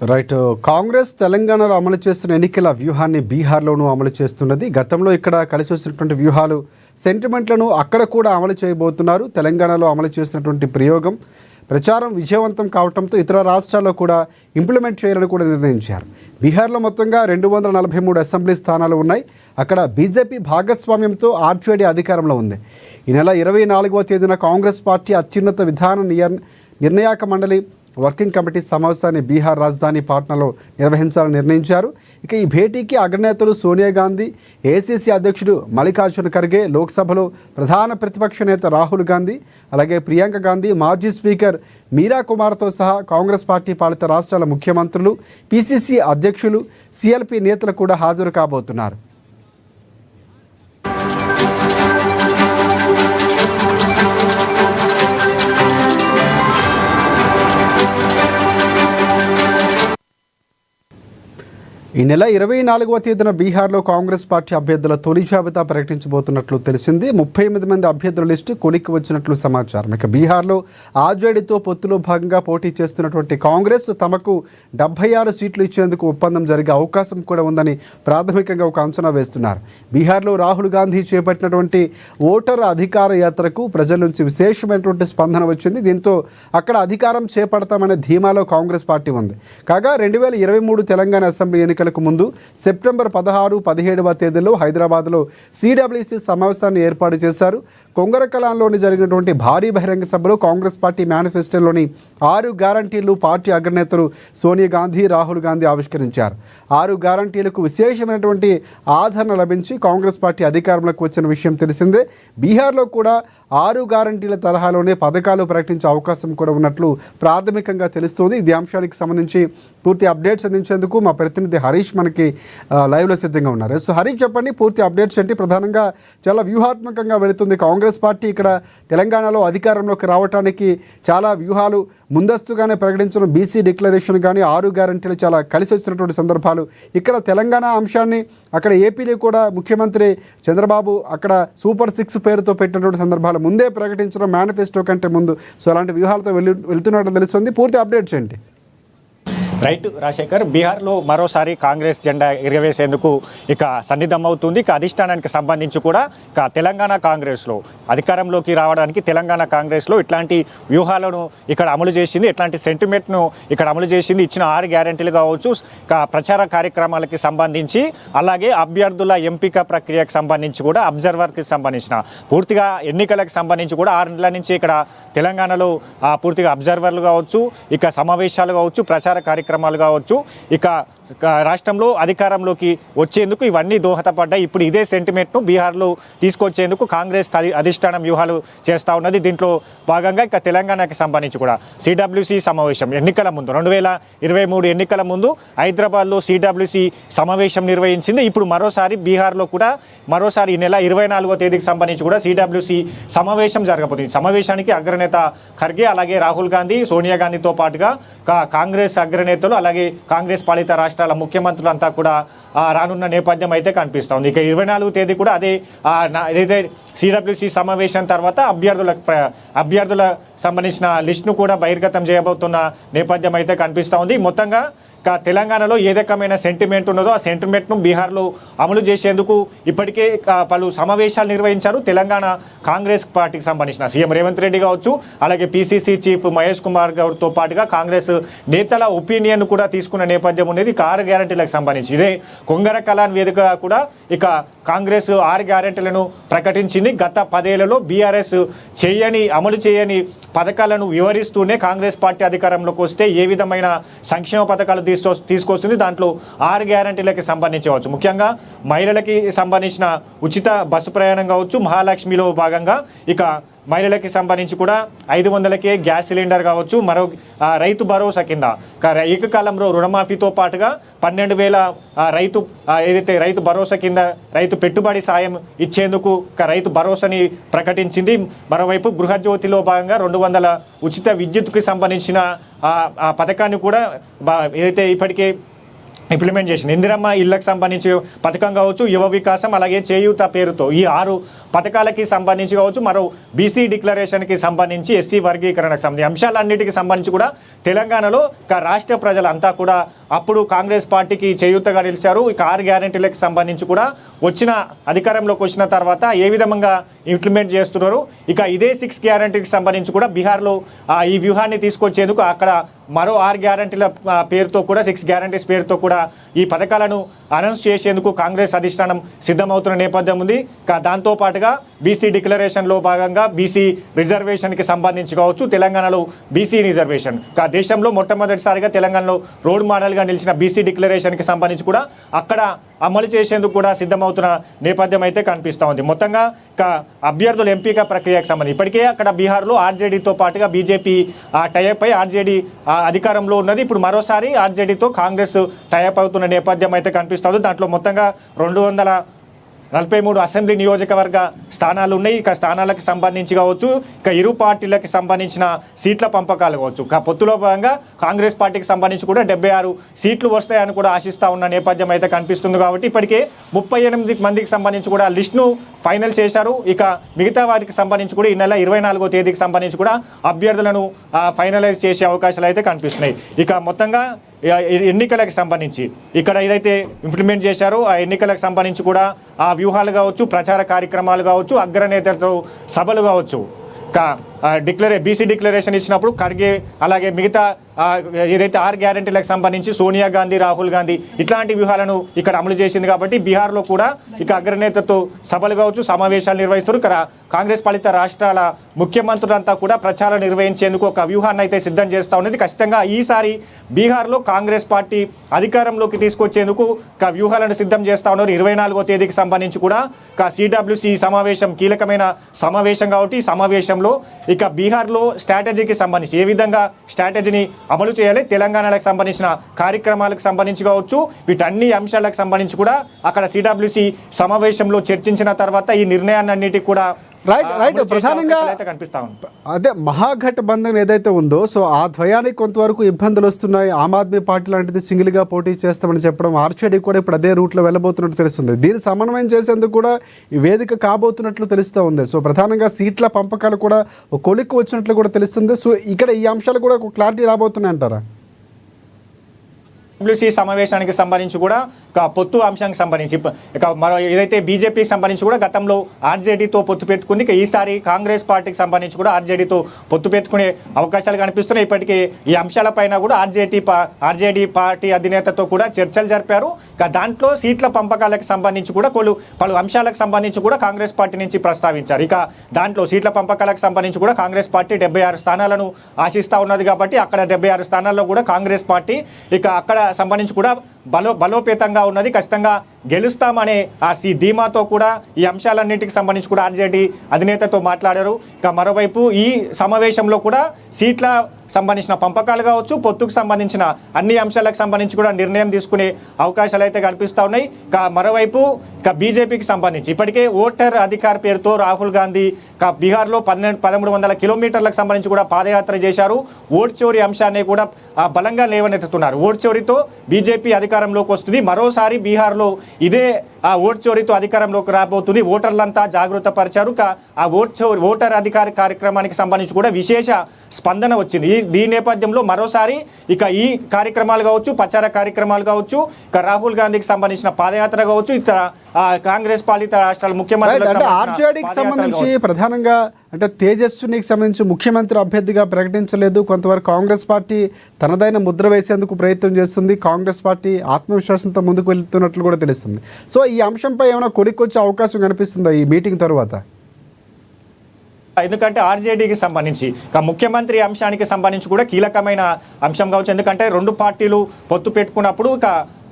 Right. Congress తెలంగాణలో అమలు చేస్తున్న ఎన్నికల వ్యూహాన్ని బీహార్లోనూ అమలు చేస్తున్నది. గతంలో ఇక్కడ కలిసి వచ్చినటువంటి వ్యూహాలు సెంటిమెంట్లను అక్కడ కూడా అమలు చేయబోతున్నారు. తెలంగాణలో అమలు చేసినటువంటి ప్రచారం విజయవంతం కావడంతో ఇతర రాష్ట్రాల్లో కూడా ఇంప్లిమెంట్ చేయాలని కూడా నిర్ణయించారు. బీహార్లో మొత్తంగా 243 అసెంబ్లీ స్థానాలు ఉన్నాయి. అక్కడ బీజేపీ భాగస్వామ్యంతో ఆర్జేడీ అధికారంలో ఉంది. ఈ నెల 24వ తేదీన కాంగ్రెస్ పార్టీ అత్యున్నత విధాన నిర్ణయాక మండలి వర్కింగ్ కమిటీ సమావేశాన్ని బీహార్ రాజధాని పాట్నాలో నిర్వహించాలని నిర్ణయించారు. ఇక ఈ భేటీకి అగ్రనేతలు సోనియా గాంధీ, ఏఐసీసీ అధ్యక్షుడు మల్లికార్జున ఖర్గే, లోక్సభలో ప్రధాన ప్రతిపక్ష నేత రాహుల్ గాంధీ, అలాగే ప్రియాంక గాంధీ, మాజీ స్పీకర్ మీరా కుమార్తో సహా కాంగ్రెస్ పార్టీ పాలిత రాష్ట్రాల ముఖ్యమంత్రులు, పీసీసీ అధ్యక్షులు, సీఎల్పీ నేతలు కూడా హాజరు కాబోతున్నారు. ఈ నెల 24వ తేదీన బీహార్లో కాంగ్రెస్ పార్టీ అభ్యర్థుల తొలి జాబితా ప్రకటించబోతున్నట్లు తెలిసింది. 38 మంది అభ్యర్థుల లిస్టు కొలిక్కి వచ్చినట్లు సమాచారం. ఇక బీహార్లో ఆర్జేడీతో పొత్తులో భాగంగా పోటీ చేస్తున్నటువంటి కాంగ్రెస్ తమకు 76 సీట్లు ఇచ్చేందుకు ఒప్పందం జరిగే అవకాశం కూడా ఉందని ప్రాథమికంగా ఒక అంచనా వేస్తున్నారు. బీహార్లో రాహుల్ గాంధీ చేపట్టినటువంటి ఓటర్ అధికార యాత్రకు ప్రజల నుంచి విశేషమైనటువంటి స్పందన వచ్చింది. దీంతో అక్కడ అధికారం చేపడతామనే ధీమాలో కాంగ్రెస్ పార్టీ ఉంది. కాగా 2023 తెలంగాణ అసెంబ్లీ ఎన్నికలకు ముందు సెప్టెంబర్ 16, 17వ తేదీల్లో హైదరాబాద్లో సిడబ్ల్యూసీ సమావేశాన్ని ఏర్పాటు చేశారు. కొంగరకలాన్లోని జరిగినటువంటి భారీ బహిరంగ సభలో కాంగ్రెస్ పార్టీ మేనిఫెస్టోలోని 6 గ్యారంటీలు పార్టీ అగ్రనేతలు సోనియా గాంధీ, రాహుల్ గాంధీ ఆవిష్కరించారు. 6 గ్యారంటీలకు విశేషమైనటువంటి ఆదరణ లభించి కాంగ్రెస్ పార్టీ అధికారంలోకి వచ్చిన విషయం తెలిసిందే. బీహార్లో కూడా 6 గ్యారంటీల తరహాలోనే పథకాలు ప్రకటించే అవకాశం కూడా ఉన్నట్లు ప్రాథమికంగా తెలుస్తోంది. ఇది అంశానికి సంబంధించి పూర్తి అప్డేట్స్ అందించేందుకు మా ప్రతినిధి హరీష్ మనకి లైవ్లో సిద్ధంగా ఉన్నారు. సో హరీష్, చెప్పండి, పూర్తి అప్డేట్స్ ఏంటి? ప్రధానంగా చాలా వ్యూహాత్మకంగా వెళుతుంది కాంగ్రెస్ పార్టీ. ఇక్కడ తెలంగాణలో అధికారంలోకి రావడానికి చాలా వ్యూహాలు ముందస్తుగానే ప్రకటించడం, బీసీ డిక్లరేషన్ కానీ 6 గ్యారంటీలు చాలా కలిసి వచ్చినటువంటి సందర్భాలు. ఇక్కడ తెలంగాణ అంశాన్ని అక్కడ ఏపీలో కూడా ముఖ్యమంత్రి చంద్రబాబు అక్కడ సూపర్ 6 పేరుతో పెట్టినటువంటి సందర్భాలు ముందే ప్రకటించడం మేనిఫెస్టో కంటే ముందు. సో అలాంటి వ్యూహాలతో వెళ్తున్నట్టు తెలుస్తుంది. పూర్తి అప్డేట్స్ ఏంటి? రైట్ రాజశేఖర్, బీహార్లో మరోసారి కాంగ్రెస్ జెండా ఎగరవేసేందుకు ఇక సన్నిధమవుతుంది. ఇక అధిష్టానానికి సంబంధించి కూడా ఇక తెలంగాణ కాంగ్రెస్లో అధికారంలోకి రావడానికి తెలంగాణ కాంగ్రెస్లో ఇట్లాంటి వ్యూహాలను ఇక్కడ అమలు చేసింది, ఇట్లాంటి సెంటిమెంట్ను ఇక్కడ అమలు చేసింది. ఇచ్చిన 6 గ్యారెంటీలు కావచ్చు, ఇక ప్రచార కార్యక్రమాలకి సంబంధించి, అలాగే అభ్యర్థుల ఎంపిక ప్రక్రియకు సంబంధించి కూడా, అబ్జర్వర్కి సంబంధించిన పూర్తిగా ఎన్నికలకు సంబంధించి కూడా 6 నెలల నుంచి ఇక్కడ తెలంగాణలో పూర్తిగా అబ్జర్వర్లు కావచ్చు, ఇక సమావేశాలు కావచ్చు, ప్రచార కార్యక్రమాలు కావచ్చు, ఇక రాష్ట్రంలో అధికారంలోకి వచ్చేందుకు ఇవన్నీ దోహదపడ్డాయి. ఇప్పుడు ఇదే సెంటిమెంట్ను బీహార్లో తీసుకొచ్చేందుకు కాంగ్రెస్ అధిష్టానం వ్యూహాలు చేస్తూ ఉన్నది. దీంట్లో భాగంగా ఇక తెలంగాణకి సంబంధించి కూడా సిడబ్ల్యూసీ సమావేశం ఎన్నికల ముందు 2023 ఎన్నికల ముందు హైదరాబాద్లో సిడబ్ల్యూసీ సమావేశం నిర్వహించింది. ఇప్పుడు మరోసారి బీహార్లో కూడా ఈ నెల 24వ తేదీకి సంబంధించి కూడా సిడబ్ల్యూసీ సమావేశం జరగబోతుంది. సమావేశానికి అగ్రనేత ఖర్గే, అలాగే రాహుల్ గాంధీ, సోనియా గాంధీతో పాటుగా కాంగ్రెస్ అగ్రనేతలు, అలాగే కాంగ్రెస్ పాలిత రాష్ట్రాల ముఖ్యమంత్రులంతా కూడా రానున్న నేపథ్యం అయితే కనిపిస్తుంది. ఇక 24వ తేదీ కూడా ఏదైతే సిడబ్ల్యూసీ సమావేశం తర్వాత అభ్యర్థుల సంబంధించిన లిస్టును కూడా బహిర్గతం చేయబోతున్న నేపథ్యం అయితే కనిపిస్తూ ఉంది. మొత్తంగా తెలంగాణలో ఏ రకమైన సెంటిమెంట్ ఉన్నదో ఆ సెంటిమెంట్ను బీహార్లో అమలు చేసేందుకు ఇప్పటికే పలు సమావేశాలు నిర్వహించారు. తెలంగాణ కాంగ్రెస్ పార్టీకి సంబంధించిన సీఎం రేవంత్ రెడ్డి కావచ్చు, అలాగే పీసీసీ చీఫ్ మహేష్ కుమార్ గౌడ్తో పాటుగా కాంగ్రెస్ నేతల ఒపీనియన్ కూడా తీసుకున్న నేపథ్యం ఉండేది. 6 గ్యారెంటీలకు సంబంధించి ఇదే కొంగర కలాన్ వేదిక కూడా ఇక కాంగ్రెస్ 6 గ్యారెంటీలను ప్రకటించింది. గత 10 ఏళ్లలో బీఆర్ఎస్ అమలు చేయని పథకాలను వివరిస్తూనే కాంగ్రెస్ పార్టీ అధికారంలోకి వస్తే ఏ విధమైన సంక్షేమ పథకాలు తీసుకొస్తుంది. దాంట్లో 6 గ్యారెంటీలకి సంబంధించి కావచ్చు, ముఖ్యంగా మహిళలకి సంబంధించిన ఉచిత బస్సు ప్రయాణం కావచ్చు, మహాలక్ష్మిలో భాగంగా ఇక మహిళలకి సంబంధించి కూడా 500కే గ్యాస్ సిలిండర్ కావచ్చు, మరో రైతు భరోసా కింద ఏకకాలంలో రుణమాఫీతో పాటుగా 12,000 ఏదైతే రైతు భరోసా కింద రైతు పెట్టుబడి సాయం ఇచ్చేందుకు రైతు భరోసాని ప్రకటించింది. మరోవైపు గృహజ్యోతిలో భాగంగా 200 ఉచిత విద్యుత్కి సంబంధించిన పథకాన్ని కూడా ఏదైతే ఇప్పటికే ఇంప్లిమెంట్ చేసింది. ఇందిరమ్మ ఇళ్లకు సంబంధించి పథకం కావచ్చు, యువ వికాసం, అలాగే చేయూత పేరుతో ఈ 6 పథకాలకి సంబంధించి కావచ్చు, మరో బీసీ డిక్లరేషన్కి సంబంధించి, ఎస్సీ వర్గీకరణకు సంబంధించి అంశాలన్నిటికీ సంబంధించి కూడా తెలంగాణలో రాష్ట్ర ప్రజలంతా కూడా అప్పుడు కాంగ్రెస్ పార్టీకి చేయూతగా నిలిచారు. ఇక 6 గ్యారెంటీలకు సంబంధించి కూడా అధికారంలోకి వచ్చిన తర్వాత ఏ విధంగా ఇంప్లిమెంట్ చేస్తున్నారు. ఇక ఇదే 6 గ్యారెంటీకి సంబంధించి కూడా బీహార్లో ఈ వ్యూహాన్ని తీసుకొచ్చేందుకు అక్కడ మరో 6 గ్యారెంటీల పేరుతో కూడా 6 గ్యారెంటీస్ పేరుతో కూడా ఈ పథకాలను అనౌన్స్ చేసేందుకు కాంగ్రెస్ అధిష్టానం సిద్ధమవుతున్న నేపథ్యం ఉంది. దాంతో పాటుగా బీసీ డిక్లరేషన్లో భాగంగా బీసీ రిజర్వేషన్కి సంబంధించి కావచ్చు, తెలంగాణలో బీసీ రిజర్వేషన్ దేశంలో మొట్టమొదటిసారిగా తెలంగాణలో రోల్ మోడల్గా నిలిచిన బీసీ డిక్లరేషన్కి సంబంధించి కూడా అక్కడ అమలు చేసేందుకు కూడా సిద్ధమవుతున్న నేపథ్యం అయితే కనిపిస్తూ ఉంది. మొత్తంగా అభ్యర్థుల ఎంపిక ప్రక్రియకు సంబంధించి ఇప్పటికే అక్కడ బీహార్లో ఆర్జేడీతో పాటుగా బీజేపీ టైఅప్ అయి ఆర్జేడీ అధికారంలో ఉన్నది. ఇప్పుడు మరోసారి ఆర్జేడీతో కాంగ్రెస్ టైఅప్ అవుతున్న నేపథ్యం అయితే కనిపిస్తుంది. దాంట్లో మొత్తంగా 243 అసెంబ్లీ నియోజకవర్గ స్థానాలు ఉన్నాయి. ఇక స్థానాలకు సంబంధించి కావచ్చు, ఇక ఇరు పార్టీలకు సంబంధించిన సీట్ల పంపకాలు కావచ్చు, పొత్తులో భాగంగా కాంగ్రెస్ పార్టీకి సంబంధించి కూడా 76 సీట్లు వస్తాయని కూడా ఆశిస్తూ ఉన్న నేపథ్యం అయితే కనిపిస్తుంది. కాబట్టి ఇప్పటికే 38 మందికి సంబంధించి కూడా లిస్టును ఫైనల్ చేశారు. ఇక మిగతా వారికి సంబంధించి కూడా ఈ నెల 24వ తేదీకి సంబంధించి కూడా అభ్యర్థులను ఫైనలైజ్ చేసే అవకాశాలు అయితే కనిపిస్తున్నాయి. ఇక మొత్తంగా ఎన్నికలకు సంబంధించి ఇక్కడ ఏదైతే ఇంప్లిమెంట్ చేశారో ఆ ఎన్నికలకు సంబంధించి కూడా ఆ వ్యూహాలు కావచ్చు, ప్రచార కార్యక్రమాలు కావచ్చు, అగ్రనేతలతో సభలు కావచ్చు, బీసీ డిక్లరేషన్ ఇచ్చినప్పుడు ఖర్గే అలాగే మిగతా ఏదైతే 6 గ్యారెంటీలకు సంబంధించి సోనియా గాంధీ, రాహుల్ గాంధీ ఇట్లాంటి వ్యూహాలను ఇక్కడ అమలు చేసింది. కాబట్టి బీహార్లో కూడా ఇక అగ్రనేతతో సభలు కావచ్చు, సమావేశాలు నిర్వహిస్తారు. కాంగ్రెస్ పాలిత రాష్ట్రాల ముఖ్యమంత్రులంతా కూడా ప్రచారం నిర్వహించేందుకు ఒక వ్యూహాన్ని అయితే సిద్ధం చేస్తూ ఉన్నది. ఖచ్చితంగా ఈసారి బీహార్లో కాంగ్రెస్ పార్టీ అధికారంలోకి తీసుకొచ్చేందుకు వ్యూహాలను సిద్ధం చేస్తూ ఉన్నారు. 24వ తేదీకి సంబంధించి కూడా సిడబ్ల్యూసి సమావేశం కీలకమైన సమావేశం కాబట్టి ఈ సమావేశంలో ఇక బీహార్లో స్ట్రాటజీకి సంబంధించి ఏ విధంగా స్ట్రాటజీని అమలు చేయాలి, తెలంగాణకు సంబంధించిన కార్యక్రమాలకు సంబంధించి కావచ్చు, వీటన్ని అంశాలకు సంబంధించి కూడా అక్కడ సిడబ్ల్యూసి సమావేశంలో చర్చించిన తర్వాత ఈ నిర్ణయాన్నిటికీ కూడా రైట్ ప్రధానంగా అదే మహాగఠబంధన్ ఏదైతే ఉందో, సో ఆ ద్వయానికి కొంతవరకు ఇబ్బందులు వస్తున్నాయి. ఆమ్ ఆద్మీ పార్టీ లాంటిది సింగిల్గా పోటీ చేస్తామని చెప్పడం, ఆర్జేడీ కూడా ఇప్పుడు అదే రూట్లో వెళ్ళబోతున్నట్టు తెలుస్తుంది. దీన్ని సమన్వయం చేసేందుకు కూడా ఈ వేదిక కాబోతున్నట్లు తెలుస్తూ ఉంది. సో ప్రధానంగా సీట్ల పంపకాలు కూడా కొలిక్కి వచ్చినట్లు కూడా తెలుస్తుంది. సో ఇక్కడ ఈ అంశాలు కూడా ఒక క్లారిటీ రాబోతున్నాయి అంటారా? డబ్ల్యూసీ సమావేశానికి సంబంధించి కూడా పొత్తు అంశానికి సంబంధించి మరో ఏదైతే బీజేపీకి సంబంధించి కూడా గతంలో ఆర్జేడీతో పొత్తు పెట్టుకుంది. ఈసారి కాంగ్రెస్ పార్టీకి సంబంధించి కూడా ఆర్జేడీతో పొత్తు పెట్టుకునే అవకాశాలు కనిపిస్తున్నాయి. ఇప్పటికే ఈ అంశాలపైన కూడా ఆర్జేడీ పార్టీ అధినేతతో కూడా చర్చలు జరిపారు. దాంట్లో సీట్ల పంపకాలకు సంబంధించి కూడా పలు అంశాలకు సంబంధించి కూడా కాంగ్రెస్ పార్టీ నుంచి ప్రస్తావించారు. ఇక దాంట్లో సీట్ల పంపకాలకు సంబంధించి కూడా కాంగ్రెస్ పార్టీ 76 స్థానాలను ఆశిస్తూ ఉన్నది. కాబట్టి అక్కడ 76 స్థానాల్లో కూడా కాంగ్రెస్ పార్టీ ఇక అక్కడ సంబంధించి కూడా బలోపేతంగా ఉన్నది. ఖచ్చితంగా గెలుస్తామనే ఆ ధీమాతో కూడా ఈ అంశాలన్నింటికి సంబంధించి కూడా ఆర్జేడీ అధినేతతో మాట్లాడారు. ఇక మరోవైపు ఈ సమావేశంలో కూడా సీట్ల సంబంధించిన పంపకాలు కావచ్చు, పొత్తుకు సంబంధించిన అన్ని అంశాలకు సంబంధించి కూడా నిర్ణయం తీసుకునే అవకాశాలు అయితే కనిపిస్తూ ఉన్నాయి. మరోవైపు బీజేపీకి సంబంధించి ఇప్పటికే ఓటర్ అధికార్ పేరుతో రాహుల్ గాంధీ బీహార్లో 1300 కిలోమీటర్లకు సంబంధించి కూడా పాదయాత్ర చేశారు. ఓట్ చోరీ అంశాన్ని కూడా బలంగా లేవనెత్తుతున్నారు. ఓట్ చోరీతో బీజేపీ అధికారంలోకి వస్తుంది. మరోసారి బీహార్లో ఇదే ఓట్ చోరీతో అధికారంలోకి రాబోతుంది. ఓటర్లంతా జాగృత పరిచారు. ఆ ఓటర్ అధికార కార్యక్రమానికి సంబంధించి కూడా విశేష స్పందన వచ్చింది. దీని నేపథ్యంలో మరోసారి ఇక ఈ కార్యక్రమాలు కావచ్చు, ప్రచార కార్యక్రమాలు కావచ్చు, ఇక రాహుల్ గాంధీకి సంబంధించిన పాదయాత్ర కావచ్చు, ఇతర కాంగ్రెస్ పాలిత రాష్ట్రాల ముఖ్యమంత్రులకు ఆర్జేడీకి సంబంధించి ప్రధానంగా అంటే తేజస్వినికి సంబంధించి ముఖ్యమంత్రి అభ్యర్థిగా ప్రకటించలేదు. కొంతవరకు కాంగ్రెస్ పార్టీ తనదైన ముద్ర వేసేందుకు ప్రయత్నం చేస్తుంది. కాంగ్రెస్ పార్టీ ఆత్మవిశ్వాసంతో ముందుకు వెళ్తున్నట్లు కూడా తెలుస్తుంది. సో ఈ అంశంపై ఏమైనా కొలిక్కొచ్చే అవకాశం కనిపిస్తుందా ఈ మీటింగ్ తర్వాత? ఎందుకంటే ఆర్జేడీకి సంబంధించి ముఖ్యమంత్రి అంశానికి సంబంధించి కూడా కీలకమైన అంశం కావచ్చు. ఎందుకంటే 2 పార్టీలు పొత్తు పెట్టుకున్నప్పుడు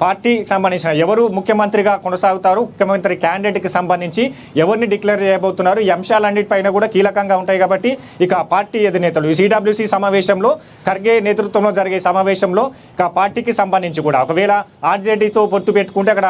పార్టీకి సంబంధించిన ఎవరు ముఖ్యమంత్రిగా కొనసాగుతారు, ముఖ్యమంత్రి క్యాండిడేట్కి సంబంధించి ఎవరిని డిక్లేర్ చేయబోతున్నారు, ఈ అంశాలన్నిటిపైన కూడా కీలకంగా ఉంటాయి. కాబట్టి ఇక పార్టీ అధినేతలు ఈ సిడబ్ల్యూసి సమావేశంలో ఖర్గే నేతృత్వంలో జరిగే సమావేశంలో ఇక పార్టీకి సంబంధించి కూడా ఒకవేళ ఆర్జేడీతో పొత్తు పెట్టుకుంటే అక్కడ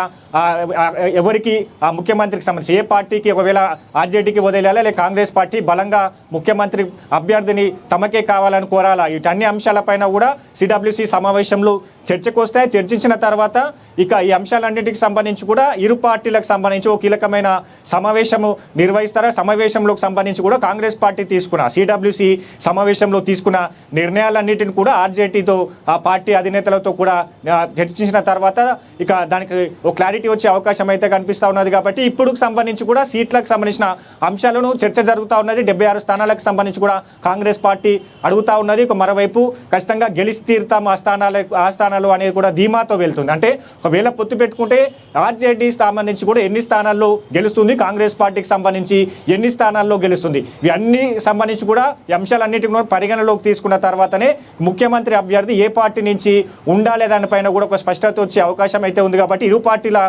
ఎవరికి ఆ ముఖ్యమంత్రికి సంబంధించి ఏ పార్టీకి ఒకవేళ ఆర్జేడీకి వదిలేయాలా, లేక కాంగ్రెస్ పార్టీ బలంగా ముఖ్యమంత్రి అభ్యర్థిని తమకే కావాలని కోరాలా, వీటన్ని అంశాలపైన కూడా సిడబ్ల్యూసి సమావేశంలో చర్చకు వస్తాయి. చర్చించిన తర్వాత ఇక ఈ అంశాలన్నింటికి సంబంధించి కూడా ఇరు పార్టీలకు సంబంధించి ఒక కీలకమైన సమావేశము నిర్వహిస్తారా. సమావేశంలోకి సంబంధించి కూడా కాంగ్రెస్ పార్టీ తీసుకున్న సిడబ్ల్యూసి సమావేశంలో తీసుకున్న నిర్ణయాలన్నింటిని కూడా ఆర్జేటీతో ఆ పార్టీ అధినేతలతో కూడా చర్చించిన తర్వాత ఇక దానికి ఒక క్లారిటీ వచ్చే అవకాశం అయితే కనిపిస్తూ ఉన్నది. కాబట్టి ఇప్పుడు సంబంధించి కూడా సీట్లకు సంబంధించిన అంశాలను చర్చ జరుగుతూ ఉన్నది. 76 స్థానాలకు సంబంధించి కూడా కాంగ్రెస్ పార్టీ అడుగుతా ఉన్నది. మరోవైపు ఖచ్చితంగా గెలిచి తీరుతాం ఆ స్థానాలు అనేది కూడా ధీమాతో వెళ్తుంది. అంటే ఒకవేళ పొత్తు పెట్టుకుంటే ఆర్జేడీ సంబంధించి కూడా ఎన్ని స్థానాల్లో గెలుస్తుంది, కాంగ్రెస్ పార్టీకి సంబంధించి ఎన్ని స్థానాల్లో గెలుస్తుంది, ఇవన్నీ సంబంధించి కూడా ఈ అంశాలన్నిటిని కూడా పరిగణలోకి తీసుకున్న తర్వాతనే ముఖ్యమంత్రి అభ్యర్థి ఏ పార్టీ నుంచి ఉండాలి దానిపైన కూడా ఒక స్పష్టత వచ్చే అవకాశం అయితే ఉంది. కాబట్టి ఇరు పార్టీల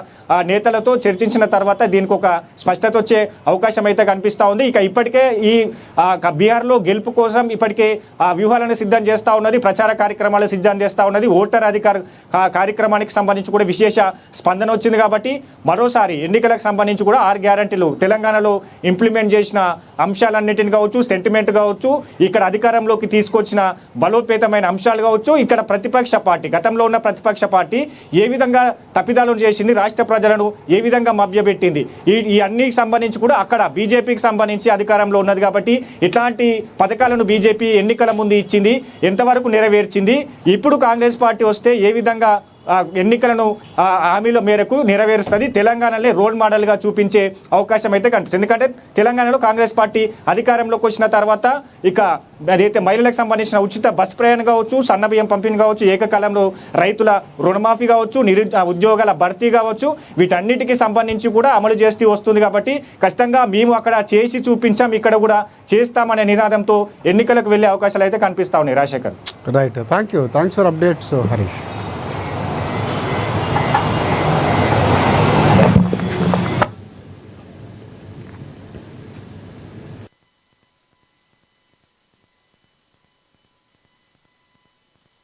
నేతలతో చర్చించిన తర్వాత దీనికి ఒక స్పష్టత వచ్చే అవకాశం అయితే కనిపిస్తూ ఉంది. ఇక ఇప్పటికే ఈ బీహార్లో గెలుపు కోసం ఇప్పటికే వ్యూహాలను సిద్ధం చేస్తూ ఉన్నది, ప్రచార కార్యక్రమాలు సిద్ధం చేస్తూ ఉన్నది. ఓటర్ అధికార కార్యక్రమానికి సంబంధించి కూడా విశేష స్పందన వచ్చింది. కాబట్టి మరోసారి ఎన్నికలకు సంబంధించి కూడా 6 గ్యారంటీలు తెలంగాణలో ఇంప్లిమెంట్ చేసిన అంశాలన్నిటిని కావచ్చు, సెంటిమెంట్ కావచ్చు, ఇక్కడ అధికారంలోకి తీసుకొచ్చిన బలోపేతమైన అంశాలు కావచ్చు, ఇక్కడ ప్రతిపక్ష పార్టీ గతంలో ఉన్న ప్రతిపక్ష పార్టీ ఏ విధంగా తప్పిదాలను చేసింది, రాష్ట్ర ప్రజలను ఏ విధంగా మభ్యపెట్టింది, ఈ అన్నిటికి సంబంధించి కూడా అక్కడ బీజేపీకి సంబంధించి అధికారంలో ఉన్నది. కాబట్టి ఇట్లాంటి పథకాలను బీజేపీ ఎన్నికల ముందు ఇచ్చింది, ఎంతవరకు నెరవేర్చింది, ఇప్పుడు కాంగ్రెస్ పార్టీ వస్తే ఏ విధంగా ఎన్నికలను హామీల మేరకు నెరవేరుస్తుంది, తెలంగాణలో రోల్ మోడల్గా చూపించే అవకాశం అయితే కనిపిస్తుంది. ఎందుకంటే తెలంగాణలో కాంగ్రెస్ పార్టీ అధికారంలోకి వచ్చిన తర్వాత ఇక అదైతే మహిళలకు సంబంధించిన ఉచిత బస్ ప్రయాణం కావచ్చు, సన్నబియ్యం పంపిణీ కావచ్చు, ఏకకాలంలో రైతుల రుణమాఫీ కావచ్చు, ఉద్యోగాల భర్తీ కావచ్చు, వీటన్నిటికీ సంబంధించి కూడా అమలు చేస్తూ వస్తుంది. కాబట్టి ఖచ్చితంగా మేము అక్కడ చేసి చూపించాం, ఇక్కడ కూడా చేస్తామనే నినాదంతో ఎన్నికలకు వెళ్ళే అవకాశాలు అయితే కనిపిస్తా ఉన్నాయి. Rajasekhar. Right, thanks for updates Harish.